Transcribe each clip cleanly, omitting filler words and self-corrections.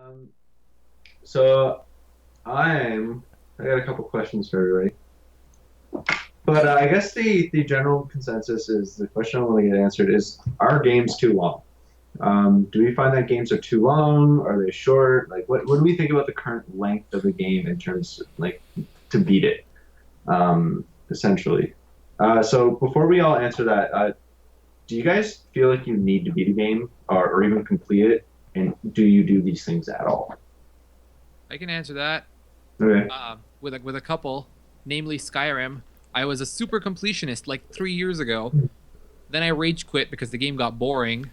Um, so I got a couple questions for everybody, but I guess the general consensus is the question I want to get answered is: Are games too long? Do we find that games are too long? Are they short? Like, what do we think about the current length of the game in terms of, like, to beat it? Essentially. So before we all answer that, do you guys feel like you need to beat a game or even complete it? And do you do these things at all? I can answer that Okay. with a couple, namely Skyrim. I was a super completionist like 3 years ago. Then I rage quit because the game got boring.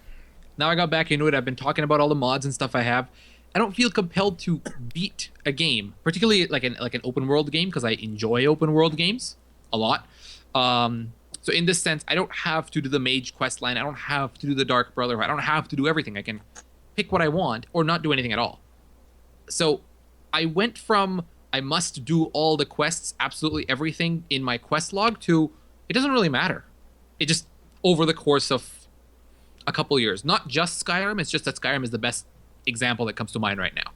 Now I got back into it. I've been talking about all the mods and stuff I have. I don't feel compelled to beat a game, particularly like an open world game, because I enjoy open world games a lot. So in this sense, I don't have to do the mage quest line. I don't have to do the Dark Brotherhood. I don't have to do everything. I can pick what I want or not do anything at all. So I went from I must do all the quests, absolutely everything in my quest log, to it doesn't really matter. It just over the course of a couple years, not just Skyrim. It's just that Skyrim is the best example that comes to mind right now.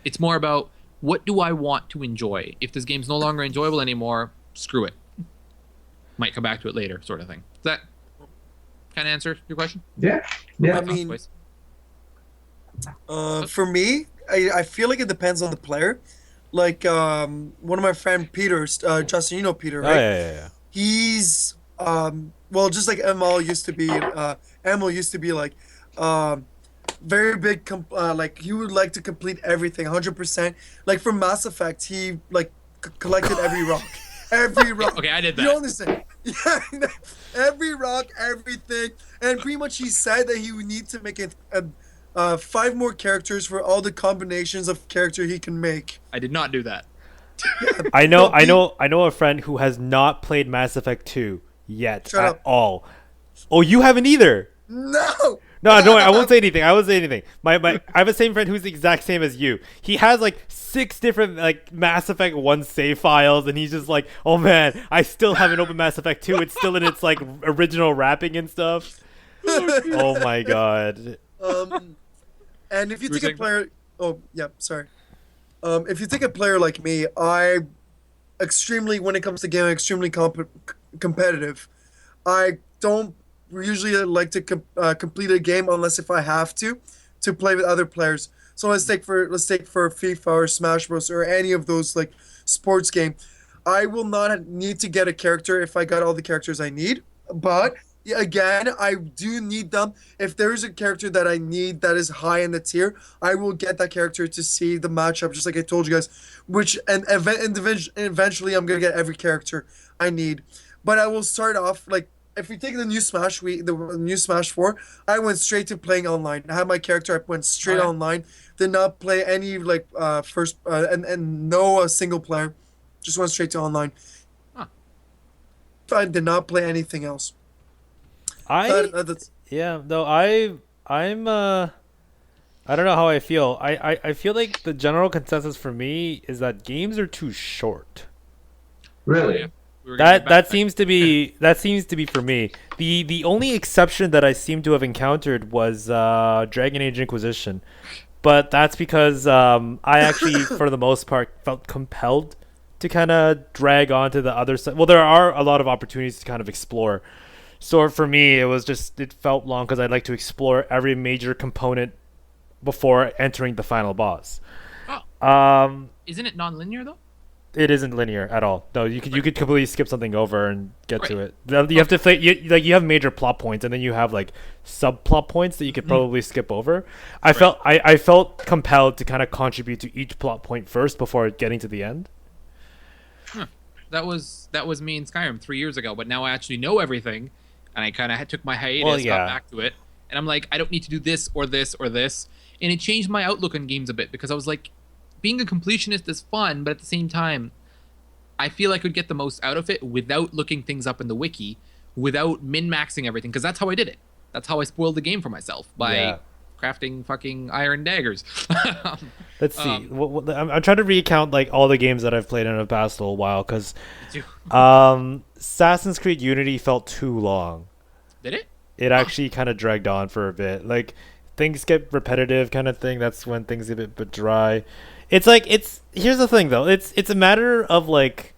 It's more about what do I want to enjoy. If this game's no longer enjoyable anymore, screw it. Might come back to it later, sort of thing. Does that kind of answer your question? Yeah. What are Yeah. your I thoughts, mean, boys? for me, I feel like it depends on the player. Like one of my friend Peter's, Justin, you know Peter, Oh right? yeah. He's well, just like ML used to be. ML used to be like um, very big. Like he would like to complete everything 100%. Like for Mass Effect, he like collected every rock, every rock. Okay, I did You that. understand? Yeah, every rock, everything, and pretty much he said that he would need to make it. Five more characters for all the combinations of character he can make. I did not do that. Yeah, I know, no, I know, I know a friend who has not played Mass Effect 2 yet Shut at up. all. Oh, you haven't either. No. No, no, I won't say anything. I won't say anything. I have a same friend who's the exact same as you. He has like 6 different like Mass Effect 1 save files, and he's just like, oh man, I still haven't opened Mass Effect 2. It's still in its like original wrapping and stuff. Oh my god. Um, and if you You were take a saying player, oh yeah, sorry. If you take a player like me, I extremely when it comes to gaming, extremely competitive. I don't usually like to complete a game unless if I have to play with other players. So let's take for FIFA or Smash Bros or any of those like sports game. I will not need to get a character if I got all the characters I need. But yeah, again, I do need them. If there's a character that I need that is high in the tier, I will get that character to see the matchup, just like I told you guys. Which eventually I'm gonna get every character I need. But I will start off like if we take the new the new Smash 4, I went straight to playing online. I had my character, I went straight Alright. online. Did not play any like first and no single player. Just went straight to online. Huh. I did not play anything else. That's Yeah, no, I'm I don't know how I feel. I feel like the general consensus for me is that games are too short. Oh, yeah. Really? We were gonna get back to That seems to be for me. The only exception that I seem to have encountered was Dragon Age Inquisition. But that's because I actually for the most part felt compelled to kind of drag on to the other side. Well, there are a lot of opportunities to kind of explore. So for me, it felt long because I'd like to explore every major component before entering the final boss. Oh, Um, isn't it non-linear though? it isn't linear at all. No, you could completely skip something over and get to Right. it. You have to you have major plot points and then you have like subplot points that you could probably skip over. I felt compelled to kind of contribute to each plot point first before getting to the end. Huh. That was me in Skyrim 3 years ago, but now I actually know everything, and I kind of took my hiatus, Well, got yeah. back to it, and I'm like, I don't need to do this or this or this, and it changed my outlook on games a bit because I was like, being a completionist is fun, but at the same time, I feel I could get the most out of it without looking things up in the wiki, without min-maxing everything, because that's how I did it. That's how I spoiled the game for myself by Yeah. crafting fucking iron daggers. Let's see. Um, I'm trying to recount like all the games that I've played in the past little while because Did Assassin's Creed Unity felt too long. it? It actually kind of dragged on for a bit. Like things get repetitive kind of thing, that's when things get a bit dry. It's like here's the thing though. It's a matter of like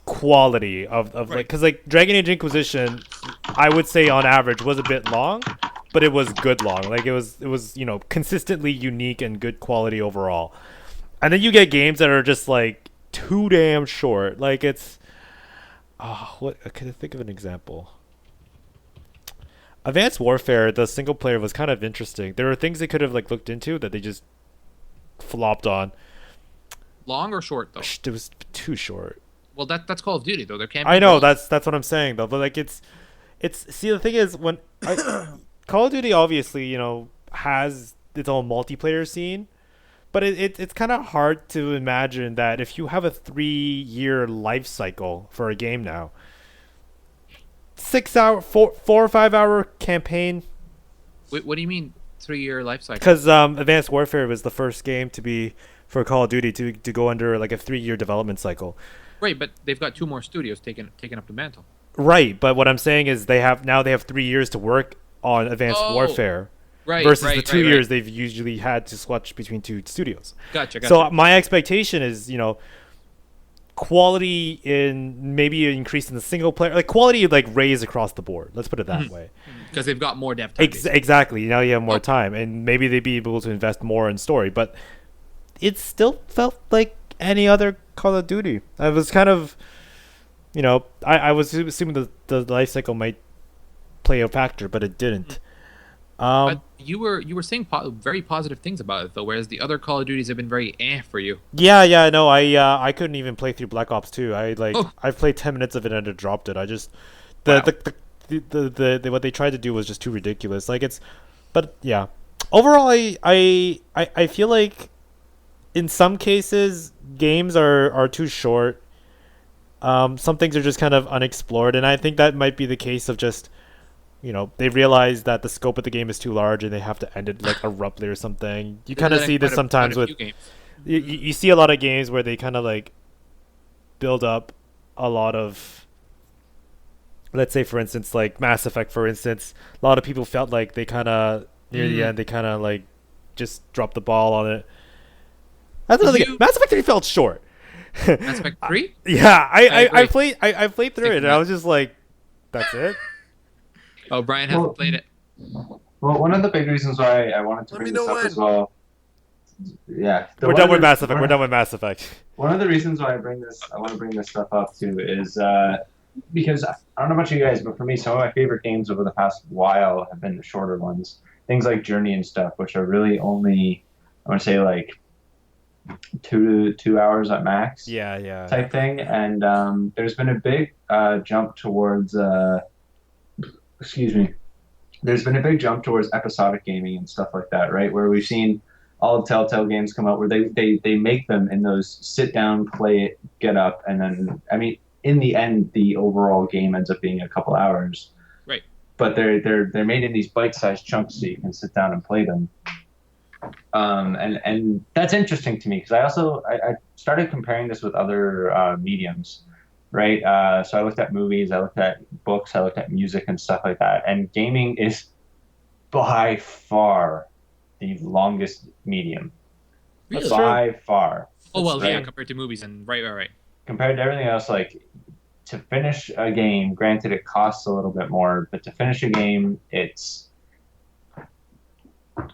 quality of Right. like, because like Dragon Age Inquisition, I would say on average was a bit long, but it was good long. Like it was consistently unique and good quality overall. And then you get games that are just like too damn short. Like it's what can I think of an example? Advanced Warfare, the single player was kind of interesting. There were things they could have like looked into that they just flopped on. Long or short though? It was too short. Well, that's Call of Duty though. There can't. I know that's what I'm saying though. But like it's see, the thing is, when Call of Duty obviously has its own multiplayer scene, but it's kind of hard to imagine that if you have a 3-year life cycle for a game now, 6 hour, 4 or 5 hour campaign. Wait, what do you mean 3-year life cycle? Because Advanced Warfare was the first game to be for Call of Duty to go under like a 3-year development cycle. Right, but they've got 2 more studios taking up the mantle. Right, but what I'm saying is they have 3 years to work on Advanced Warfare. Right, versus right, the 2 right, years they've usually had to switch between 2 studios. Gotcha. So my expectation is, quality in maybe an increase in the single player, like quality like raise across the board. Let's put it that way. Because they've got more dev time. Exactly. Now you have more time, and maybe they'd be able to invest more in story. But it still felt like any other Call of Duty. I was kind of, I was assuming the life cycle might play a factor, but it didn't. But you were saying very positive things about it though, whereas the other Call of Duties have been very for you. Yeah, no, I couldn't even play through Black Ops 2. I played 10 minutes of it and I dropped it. I just the what they tried to do was just too ridiculous. But yeah, overall, I feel like in some cases games are too short. Some things are just kind of unexplored, and I think that might be the case of just. They realize that the scope of the game is too large and they have to end it like abruptly or something. You kind of see this sometimes with you see a lot of games where they kind of like build up a lot of, let's say for instance like Mass Effect, for instance, a lot of people felt like they kind of near the end they kind of like just dropped the ball on it. That's another game. Mass Effect 3 felt short. Mass Effect 3? Yeah, I played through it and I was just like, that's it. Oh, Brian hasn't played it. Well, one of the big reasons why I wanted to bring this up as well. Yeah, we're done with Mass Effect. We're done with Mass Effect. One of the reasons why I want to bring this stuff up too, is because I don't know about you guys, but for me, some of my favorite games over the past while have been the shorter ones. Things like Journey and stuff, which are really only, I want to say like 2 hours at max. Yeah. Type thing, and there's been a big jump towards. There's been a big jump towards episodic gaming and stuff like that, right? Where we've seen all of Telltale games come out where they make them in those sit down, play it, get up, and then, I mean, in the end, the overall game ends up being a couple hours. Right. But they're made in these bite-sized chunks so you can sit down and play them. And that's interesting to me because I started comparing this with other mediums. Right, so I looked at movies, I looked at books, I looked at music and stuff like that. And gaming is by far the longest medium. Really? By far. Oh well, right? yeah, compared to movies and right. Compared to everything else, like to finish a game, granted it costs a little bit more, but to finish a game, it's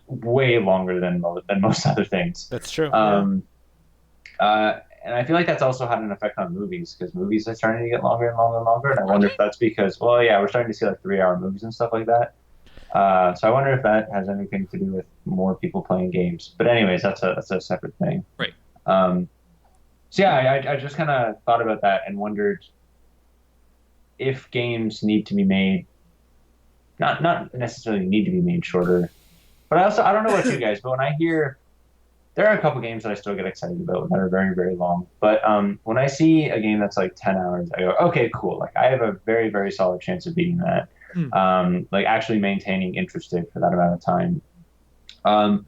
way longer than most other things. That's true. And I feel like that's also had an effect on movies because movies are starting to get longer and longer and longer. And I wonder if that's because, well, yeah, we're starting to see like 3-hour movies and stuff like that. So I wonder if that has anything to do with more people playing games. But anyways, that's a separate thing. Right. So yeah, I just kind of thought about that and wondered if games need to be made, not necessarily need to be made shorter. But I don't know about you guys, but when I hear. There are a couple games that I still get excited about that are very, very long. But when I see a game that's like 10 hours, I go, okay, cool. Like I have a very, very solid chance of beating that. Like actually maintaining interested for that amount of time. And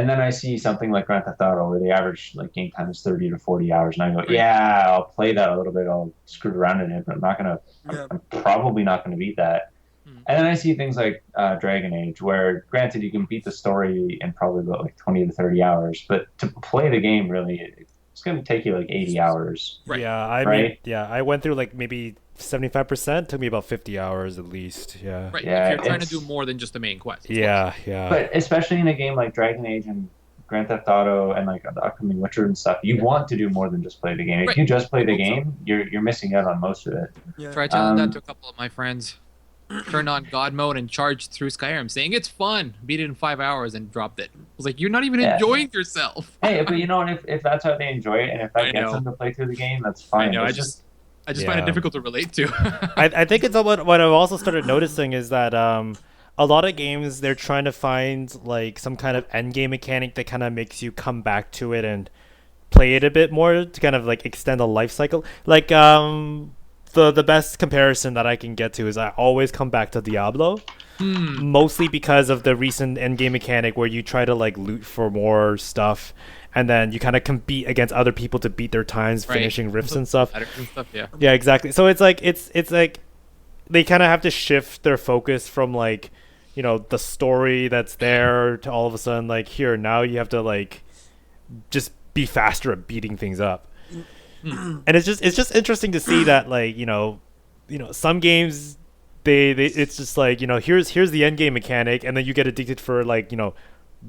then I see something like Grand Theft Auto where the average like game time is 30 to 40 hours. And I go, yeah, I'll play that a little bit. I'll screw around in it, but I'm probably not going to beat that. And then I see things like Dragon Age, where granted you can beat the story in probably about like 20 to 30 hours, but to play the game really, it's going to take you like 80 hours, Right. Yeah, I mean, right? yeah, I went through like maybe 75%. Took me about 50 hours at least. Yeah. Right. Yeah, If you're trying to it's- do more than just the main quest. Of course. Yeah, yeah. But especially in a game like Dragon Age and Grand Theft Auto and like the upcoming Witcher and stuff, you want to do more than just play the game. If Right. you just play the I hope so. game, you're missing out on most of it. Yeah. Try telling that Um, to a couple of my friends. Turned on God mode and charged through Skyrim, saying it's fun. Beat it in 5 hours and dropped it. I was like, you're not even Yeah. enjoying yourself. Hey, but you know, and if that's how they enjoy it, and if I that gets know. them to play through the game, that's fine. I know. It's I just find it Yeah. difficult to relate to. I think it's what I've also started noticing is that a lot of games they're trying to find like some kind of end game mechanic that kind of makes you come back to it and play it a bit more to kind of like extend the life cycle. Like the best comparison that I can get to is I always come back to Diablo. Mostly because of the recent end game mechanic where you try to like loot for more stuff and then you kind of compete against other people to beat their times Right. finishing rifts and stuff. And stuff, yeah. Yeah, exactly. So it's like it's like they kind of have to shift their focus from like, you know, the story that's there to all of a sudden like here now you have to like just be faster at beating things up. And it's just interesting to see that like, you know, some games they it's just like, you know, here's the end game mechanic and then you get addicted for like, you know,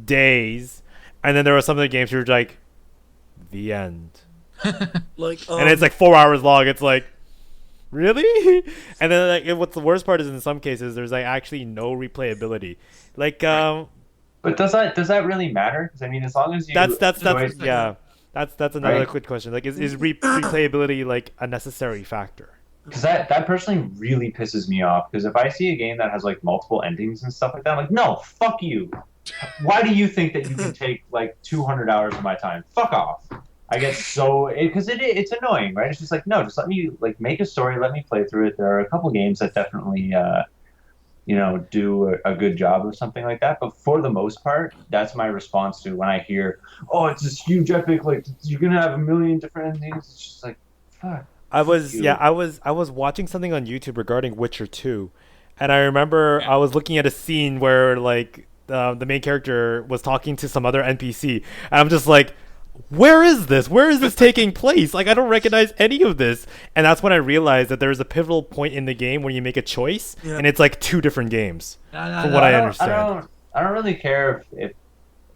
days. And then there are some of the games where you're like the end. Like, And it's like 4 hours long. It's like, really? And then like, what's the worst part is in some cases there's like actually no replayability. Like But does that really matter? Because I mean, as long as you that's enjoy- yeah. That's another Right. quick question. Like is replayability like a necessary factor? Because that personally really pisses me off. Because if I see a game that has like multiple endings and stuff like that, I'm like, no, fuck you. Why do you think that you can take like 200 hours of my time? Fuck off. I get so because it's annoying, right? It's just like no, just let me like make a story, let me play through it. There are a couple games that definitely do a good job of something like that. But for the most part, that's my response to when I hear, oh, it's this huge epic, like you're gonna have a million different endings. It's just like, fuck. I was you. yeah, I was watching something on YouTube regarding Witcher 2, and I remember I was looking at a scene where like the main character was talking to some other NPC, and I'm just like, where is this? Where is this taking place? Like I don't recognize any of this, and that's when I realized that there's a pivotal point in the game when you make a choice, Yeah. and it's like two different games. From what I I don't- understand. I don't really care if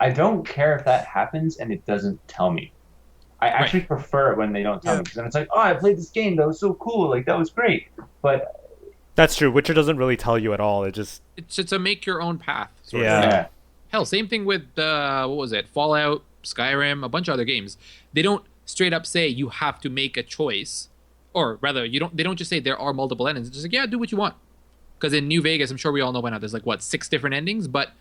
I don't care if that happens and it doesn't tell me. I actually prefer it when they don't tell me because then it's like, oh, I played this game that was so cool, like that was great. But That's true. Witcher doesn't really tell you at all. It just It's to make your own path. Sort Yeah. Of. yeah, Hell, same thing with what was it? Fallout, Skyrim, a bunch of other games. They don't straight up say you have to make a choice, or rather, they don't just say there are multiple endings. It's just like, yeah, do what you want. Because in New Vegas, I'm sure we all know by now, there's like what 6 different endings, but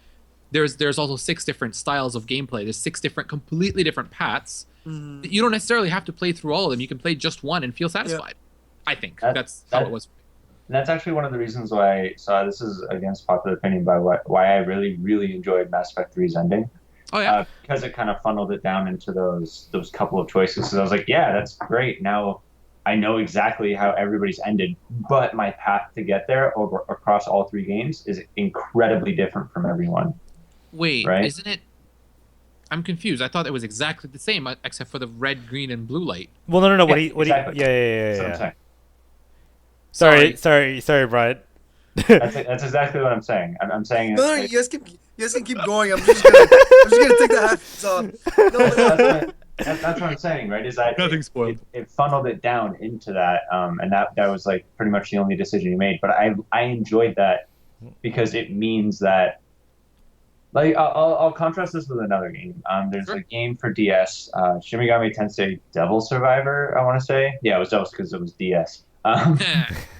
there's also 6 different styles of gameplay. There's 6 different, completely different paths. You don't necessarily have to play through all of them. You can play just one and feel satisfied. I think that's how it was. and that's actually one of the reasons why. So this is against popular opinion, by why I really really enjoyed Mass Effect 3's ending. Oh yeah, Because it kind of funneled it down into those couple of choices. So I was like, yeah, that's great. Now I know exactly how everybody's ended, but my path to get there across all 3 games is incredibly different from everyone. wait, right? isn't it? I'm confused. I thought it was exactly the same, except for the red, green, and blue light. well, no. Yeah, What exactly. do you? Yeah. That's what I'm saying. Sorry, Brian. That's exactly what I'm saying. I'm saying No, it's you guys can keep going. I'm just gonna take the hats off. No, that's what I'm saying, right? Is that Nothing spoiled. It funneled it down into that, and that was like pretty much the only decision you made. But I enjoyed that because it means that, like, I'll contrast this with another game. There's Sure. a game for DS, Shin Megami Tensei Devil Survivor. I want to say, yeah, it was Devil because it was DS.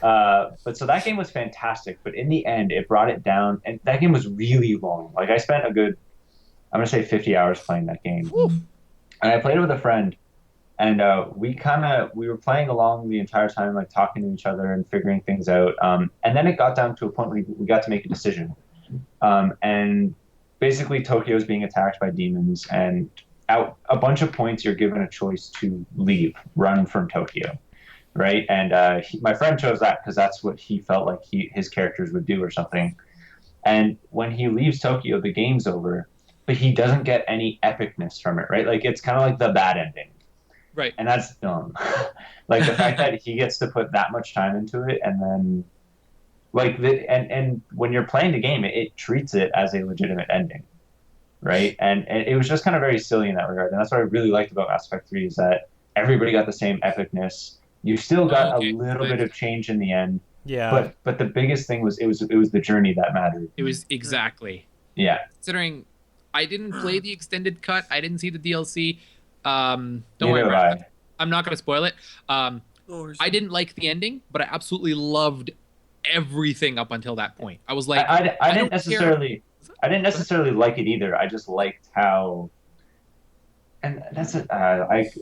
But so that game was fantastic, but in the end, it brought it down, and that game was really long. Like I spent a good, I'm gonna say 50 hours playing that game, and I played it with a friend, and we were playing along the entire time, like talking to each other and figuring things out. And then it got down to a point where we got to make a decision, and basically Tokyo is being attacked by demons, and at a bunch of points you're given a choice to leave, run from Tokyo. right? And my friend chose that because that's what he felt like his characters would do or something. And when he leaves Tokyo, the game's over, but he doesn't get any epicness from it, right? Like it's kind of like the bad ending, Right. and that's dumb. Like the fact that he gets to put that much time into it, and then and when you're playing the game, it treats it as a legitimate ending, right? And it was just kind of very silly in that regard, and that's what I really liked about Mass Effect 3 is that everybody got the same epicness. You still got Okay. a little bit of change in the end, Yeah. but the biggest thing was it was the journey that mattered. It was exactly. Yeah. Considering I didn't play the extended cut, I didn't see the DLC. Don't Neither worry have about it. I. I'm not going to spoil it. No, I didn't like the ending, but I absolutely loved everything up until that point. I was like, I don't didn't care. necessarily like it either. I just liked how, and that's it.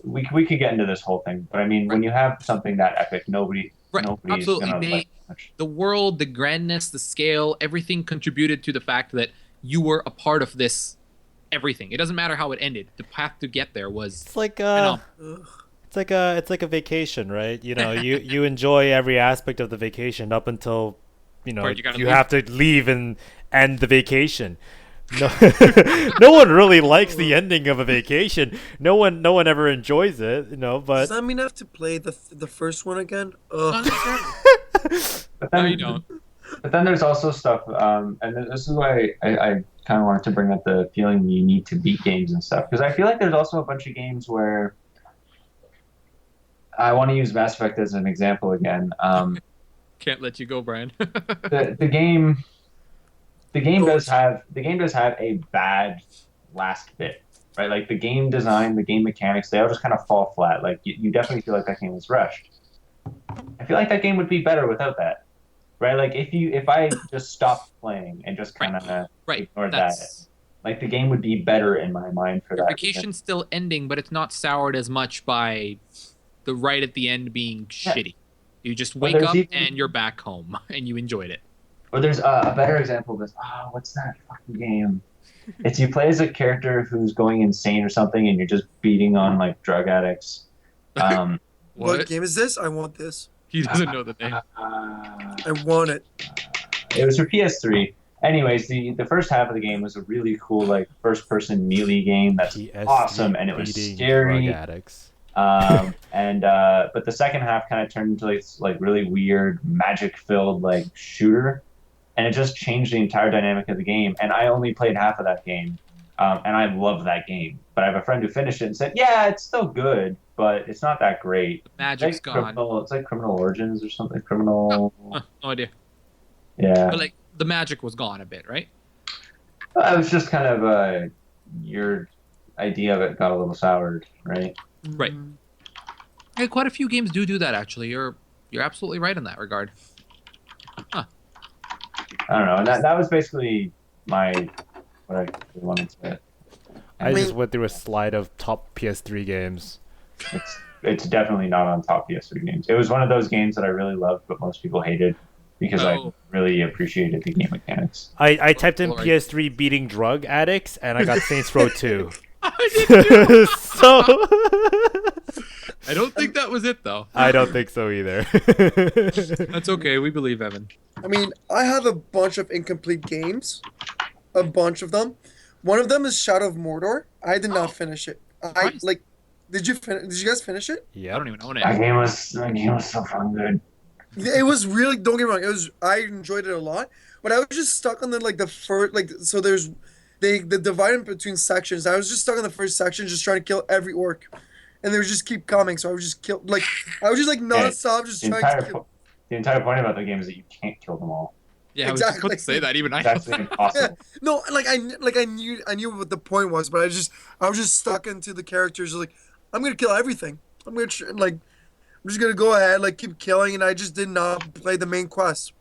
We could get into this whole thing, but I mean, when you have something that epic, nobody Right, is absolutely. gonna They, like much. the world, the grandness, the scale, everything contributed to the fact that you were a part of this. Everything. It doesn't matter how it ended. The path to get there was It's like phenomenal. Ugh. it's like a vacation, right? You know, you enjoy every aspect of the vacation up until Part you gotta you leave. have to leave and end the vacation. No, no one really likes the ending of a vacation. No one ever enjoys it, Does but that mean I have to play the first one again? Not Ugh. necessarily. But No, then, you don't. But then there's also stuff, and this is why I kind of wanted to bring up the feeling you need to beat games and stuff, because I feel like there's also a bunch of games where I want to use Mass Effect as an example again. Can't let you go, Brian. The game does have a bad last bit, right? Like the game design, the game mechanics, they all just kind of fall flat. Like you definitely feel like that game was rushed. I feel like that game would be better without that, right? Like if I just stopped playing and just kind of Right. ignored That's that, like the game would be better in my mind for your that. vacation's still ending, but it's not soured as much by the right at the end being Yeah. shitty. You just But wake there's up even- and you're back home and you enjoyed it. Or there's a better example of this. Oh, what's that fucking game? It's you play as a character who's going insane or something, and you're just beating on like drug addicts. Um, What What? game is this? I want this. He doesn't know the name. I want it. it was for PS3. Anyways, the first half of the game was a really cool like first person melee game that's PS3 awesome, and it was beating scary. drug addicts. But the second half kind of turned into like really weird magic filled like shooter, and it just changed the entire dynamic of the game. And I only played half of that game, and I love that game. But I have a friend who finished it and said, "Yeah, it's still good, but it's not that great." The magic's It's like gone. It's like Criminal Origins or something. Criminal. Huh, no idea. Yeah. But like the magic was gone a bit, right? I was just kind of your idea of it got a little soured, right? Right. Hey, quite a few games do that actually. You're absolutely right in that regard. I don't know. And that was basically what I really wanted to. I mean- just went through a slide of top PS3 games. It's definitely not on top PS3 games. It was one of those games that I really loved, but most people hated because I Oh. really appreciatied the game mechanics. I typed in Lord. PS3 beating drug addicts, and I got Saints Row 2. I did too. So I don't think that was it though. I don't think so either. That's okay. We believe Evan. I mean, I have a bunch of incomplete games. A bunch of them. One of them is Shadow of Mordor. I did not finish it. Nice. Did you guys finish it? I Yeah. don't even own it. That game was so fun, good. It was really, don't get me wrong, I enjoyed it a lot, but I was just stuck on the first, so there's the divided between sections. I was just stuck on the first section just trying to kill every orc. And they would just keep coming, so I was just I was just non-stop just The trying entire to kill. the entire point about the game is that you can't kill them all. Yeah, I was just about to Exactly. say that. Even I. It's actually impossible. No, I knew what the point was, but I was just stuck into the characters. Like, I'm gonna kill everything. I'm just gonna go ahead, keep killing, and I just did not play the main quest.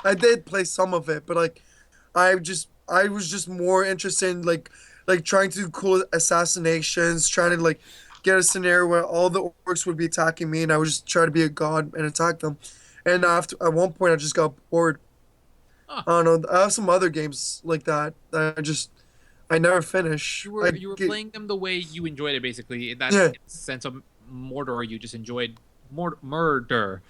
I did play some of it, but I was just more interested in trying to do cool assassinations, trying to get a scenario where all the orcs would be attacking me, and I would just try to be a god and attack them. And at one point, I just got bored. Huh. I don't know. I have some other games like that I never finish. You were playing them the way you enjoyed it, basically. In that Yeah. sense of Mordor, you just enjoyed murder.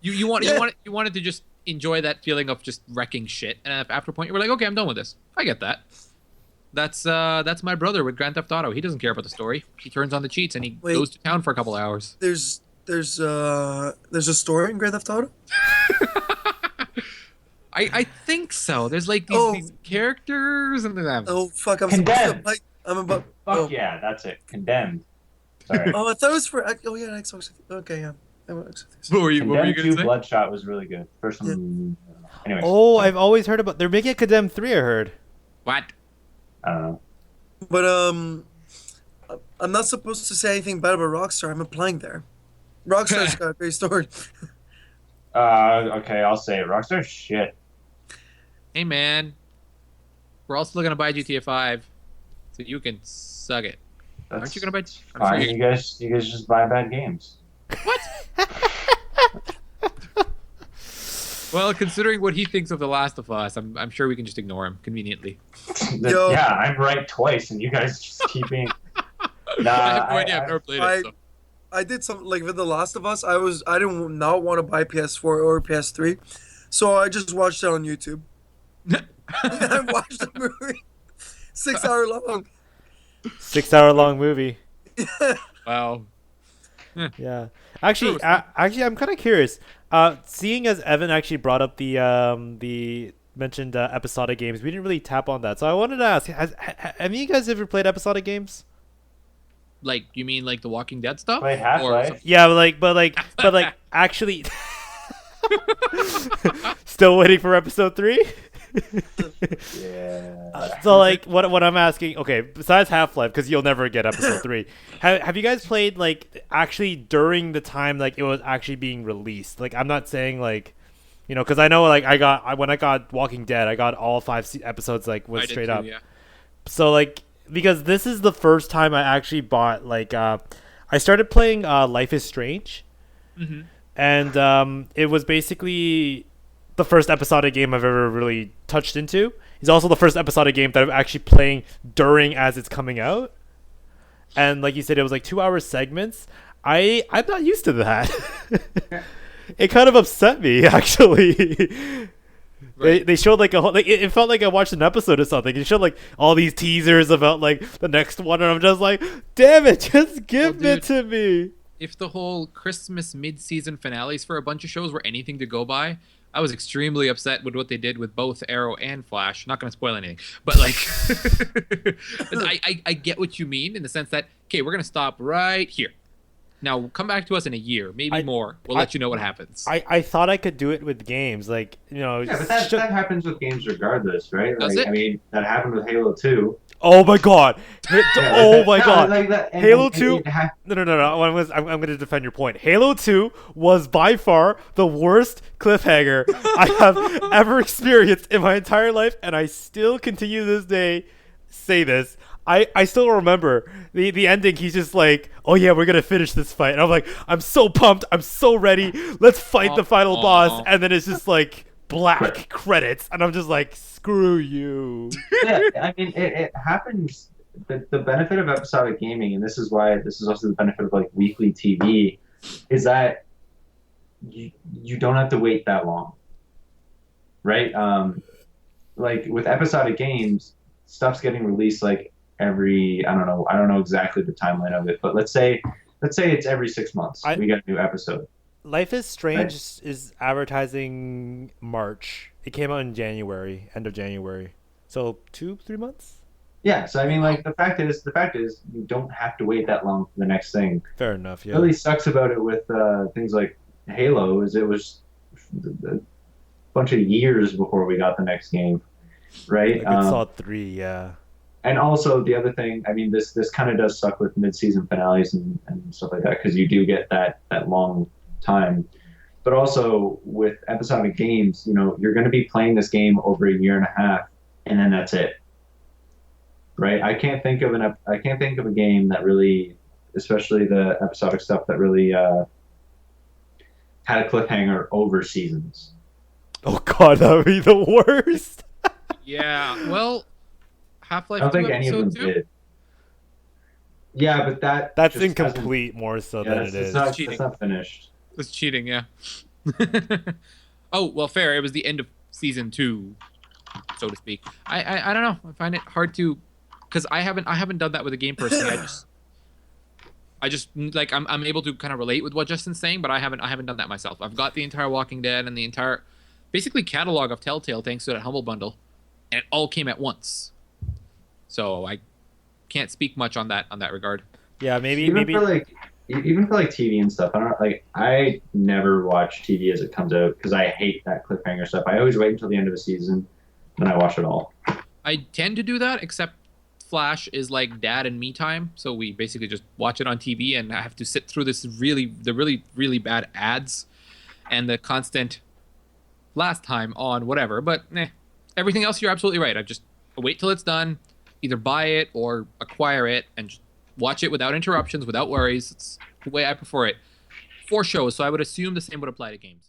You wanted to just enjoy that feeling of just wrecking shit, and after a point you were like, okay, I'm done with this. I get that. That's my brother with Grand Theft Auto. He doesn't care about the story. He turns on the cheats and he goes to town for a couple hours. There's a story in Grand Theft Auto? I think so. There's like these characters and then Oh fuck! Condemned. Fuck yeah, that's it. Condemned. Sorry. Oh, I thought it was for. Oh yeah, Xbox. Okay, yeah. What were you Condemned gonna 2 say? Bloodshot was really good. First one. Anyways. Oh, I've always heard about. They're making a Condemned 3. I heard. What? I don't know. But I'm not supposed to say anything bad about Rockstar. I'm applying there. Rockstar's got a great story. Okay, I'll say it. Rockstar's shit. Hey man, we're all still gonna buy GTA 5, so you can suck it. Aren't you gonna buy? Fine. You guys just buy bad games. What? Well, considering what he thinks of The Last of Us, I'm sure we can just ignore him conveniently. Yo. Yeah, I'm right twice, and you guys just keep being. Nah, I have no idea. I've never played it. So. I did something like with The Last of Us. I did not want to buy PS4 or PS3, so I just watched it on YouTube. I watched the movie, 6 hour long. 6 hour long movie. Wow. Yeah. Actually, I'm kind of curious. Seeing as Evan actually brought up the mentioned episodic games, we didn't really tap on that. So I wanted to ask: have you guys ever played episodic games? Like, you mean like the Walking Dead stuff? Play Half-Life. Yeah, but actually, still waiting for episode 3. Yeah. So like what I'm asking, okay, besides Half-Life, because you'll never get episode 3, have you guys played like actually during the time like it was actually being released? Like I'm not saying like, you know, because I know like when I got Walking Dead, I got all 5 episodes like was straight up. Yeah. So like because this is the first time I actually bought like I started playing Life is Strange, and it was basically the first episodic game I've ever really touched into. It's also the first episodic game that I'm actually playing during as it's coming out. And like you said, it was like 2 hour segments. I'm not used to that. It kind of upset me actually. Right. They showed like a whole, like it felt like I watched an episode or something. It showed like all these teasers about like the next one, and I'm just like, damn it, just give it to me. If the whole Christmas mid-season finales for a bunch of shows were anything to go by, I was extremely upset with what they did with both Arrow and Flash. Not going to spoil anything, but like, I get what you mean in the sense that, okay, we're going to stop right here. Now come back to us in a year, maybe more. We'll let you know what happens. I thought I could do it with games, like, you know. Yeah, but that happens with games regardless, right? Does like, it? I mean, that happened with Halo 2. Oh my god! Oh my god! Like that, Halo 2. No. I'm going to defend your point. Halo 2 was by far the worst cliffhanger I have ever experienced in my entire life, and I still continue to this day say this. I still remember the ending. He's just like, oh yeah, we're gonna finish this fight, and I'm like, I'm so pumped, I'm so ready, let's fight the final boss. And then it's just like black credits, and I'm just like, screw you. Yeah, I mean, it happens. The benefit of episodic gaming, and this is also the benefit of like weekly TV, is that you don't have to wait that long, right? Like with episodic games, stuff's getting released like every, I don't know exactly the timeline of it, but let's say it's every 6 months we get a new episode. Life is Strange is advertising March. It came out in January, end of January. So 2-3 months? Yeah, so I mean, like the fact is you don't have to wait that long for the next thing. Fair enough, yeah. What really sucks about it with things like Halo is it was a bunch of years before we got the next game, right? Like saw 3, yeah. And also the other thing, I mean, this kind of does suck with mid-season finales and stuff like that, because you do get that long time. But also with episodic games, you know, you're going to be playing this game over a year and a half, and then that's it, right? I can't think of a game that really, especially the episodic stuff, that really had a cliffhanger over seasons. Oh god, that would be the worst. Yeah, well, Half-Life I don't 2 think any of them episode 2? did. Yeah, but that That's just hasn't- incomplete more so Yeah, than it's, it it's is. not, cheating. it's not finished. It's cheating, yeah. Oh, well, fair. It was the end of season 2, so to speak. I don't know. I find it hard to, because I haven't done that with a game personally. I just like I'm able to kind of relate with what Justin's saying, but I haven't done that myself. I've got the entire Walking Dead and the entire basically catalog of Telltale thanks to that Humble Bundle, and it all came at once. So I can't speak much on that regard. Yeah, maybe Even maybe for like TV and stuff, I never watch TV as it comes out because I hate that cliffhanger stuff. I always wait until the end of a season, then I watch it all. I tend to do that, except Flash is like dad and me time, so we basically just watch it on TV, and I have to sit through the really bad ads and the constant last time on whatever. But everything else you're absolutely right. I just wait till it's done, either buy it or acquire it, and just watch it without interruptions, without worries. It's the way I prefer it for shows. So I would assume the same would apply to games.